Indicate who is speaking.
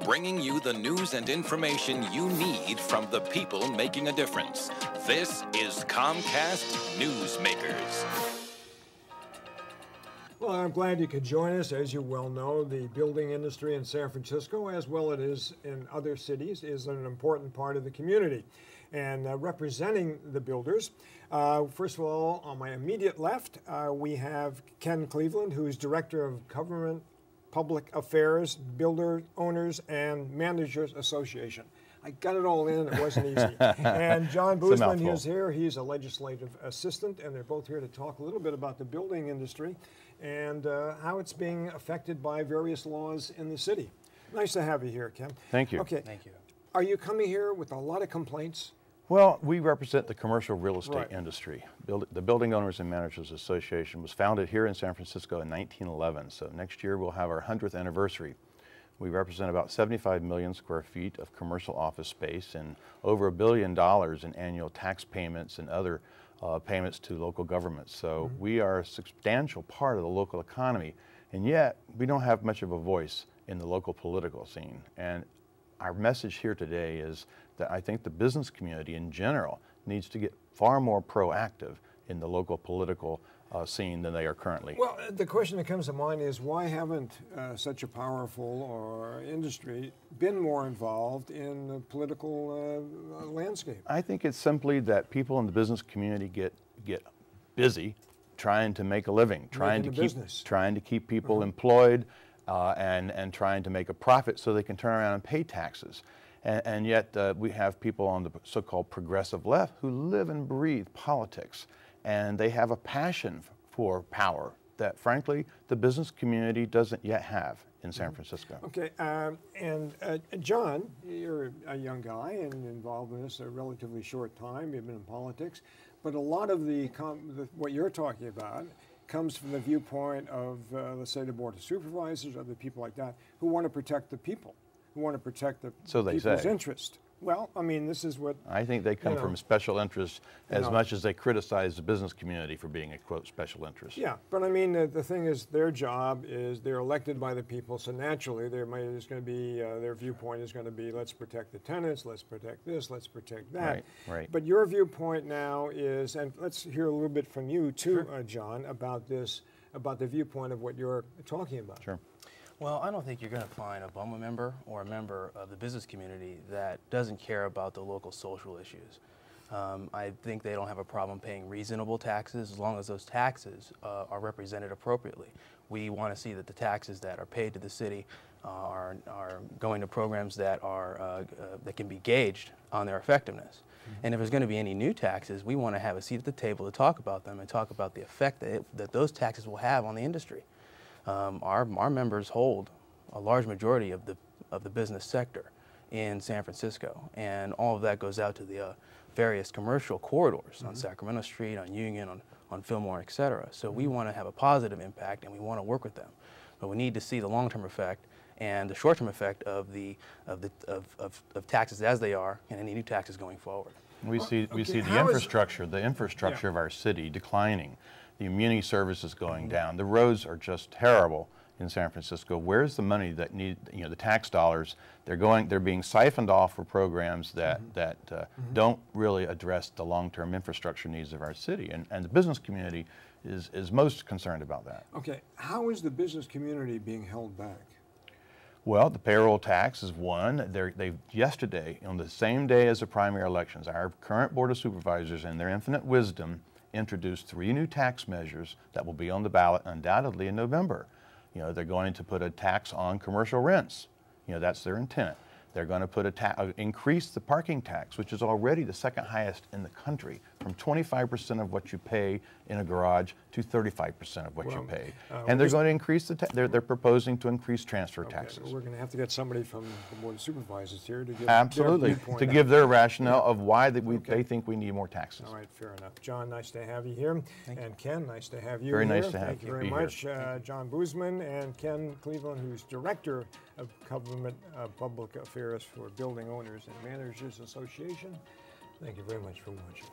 Speaker 1: bringing you the news and information you need from the people making a difference. This is Comcast Newsmakers.
Speaker 2: Well, I'm glad you could join us. As you well know, the building industry in San Francisco, as well it is in other cities, is an important part of the community. And representing the builders, first of all, on my immediate left, we have Ken Cleveland, who is Director of Government Public Affairs, Builder Owners and Managers Association. I got it all in, it wasn't easy. And John Bozeman is here, he's a legislative assistant, and they're both here to talk a little bit about the building industry and how it's being affected by various laws in the city. Nice to have you here, Ken.
Speaker 3: Thank you.
Speaker 2: Okay.
Speaker 4: Thank you.
Speaker 2: Are you coming here with a lot of complaints?
Speaker 3: Well, we represent the commercial real estate industry. The Building Owners and Managers Association was founded here in San Francisco in 1911, so next year we'll have our 100th anniversary. We represent about 75 million square feet of commercial office space and over $1 billion in annual tax payments and other payments to local governments. So we are a substantial part of the local economy, and yet we don't have much of a voice in the local political scene. And our message here today is that I think the business community in general needs to get far more proactive in the local political scene than they are currently.
Speaker 2: Well, the question that comes to mind is why haven't such a powerful industry been more involved in the political landscape?
Speaker 3: I think it's simply that people in the business community get busy trying to make a living, trying to keep people employed, and trying to make a profit so they can turn around and pay taxes. And yet we have people on the so-called progressive left who live and breathe politics, and they have a passion for power that, frankly, the business community doesn't yet have in San Francisco. Okay,
Speaker 2: and John, you're a young guy and involved in this a relatively short time. You've been in politics, but a lot of what you're talking about comes from the viewpoint of, let's say, the Board of Supervisors, other people like that, who want to protect the people, who want to protect the people's interest. Well, I mean, this is what...
Speaker 3: I think they come from special interests as much as they criticize the business community for being a, quote, special interest.
Speaker 2: Yeah, but I mean, the thing is, their job is they're elected by the people, so naturally there's going to be, their viewpoint is going to be, let's protect the tenants, let's protect this, let's protect that.
Speaker 3: Right, right.
Speaker 2: But your viewpoint now is, and let's hear a little bit from you too, John, about this, about the viewpoint of what you're talking about.
Speaker 3: Sure.
Speaker 4: Well, I don't think you're going to find a BOMA member or a member of the business community that doesn't care about the local social issues. I think they don't have a problem paying reasonable taxes as long as those taxes are represented appropriately. We want to see that the taxes that are paid to the city are going to programs that that can be gauged on their effectiveness. And if there's going to be any new taxes, we want to have a seat at the table to talk about them and talk about the effect that those taxes will have on the industry. Our members hold a large majority of the business sector in San Francisco, and all of that goes out to the various commercial corridors on Sacramento Street, on Union, on Fillmore, et cetera. So we want to have a positive impact, and we want to work with them. But we need to see the long-term effect and the short-term effect of taxes as they are, and any new taxes going forward.
Speaker 3: We see the infrastructure of our city declining. The immunity services going down. The roads are just terrible in San Francisco. Where's the money that the tax dollars? They're being siphoned off for programs that don't really address the long-term infrastructure needs of our city, and the business community is most concerned about that.
Speaker 2: Okay, how is the business community being held back?
Speaker 3: Well, the payroll tax is one. Yesterday, on the same day as the primary elections, our current Board of Supervisors, in their infinite wisdom, introduced 3 new tax measures that will be on the ballot undoubtedly in November. They're going to put a tax on commercial rents. That's their intent. They're going to put increase the parking tax, which is already the second highest in the country, from 25% of what you pay in a garage to 35% of what you pay. And they're going to increase they're proposing to increase transfer taxes.
Speaker 2: We're going to have to get somebody from the Board of Supervisors here to give
Speaker 3: absolutely
Speaker 2: their
Speaker 3: give their rationale of why they think we need more taxes.
Speaker 2: All right, fair enough. John, nice to have you here. And Ken, nice to have you
Speaker 3: here. Very
Speaker 2: nice
Speaker 3: to have you.
Speaker 2: Thank you very much. John Bozeman and Ken Cleveland, who's Director of Government Public Affairs for Building Owners and Managers Association. Thank you very much for watching.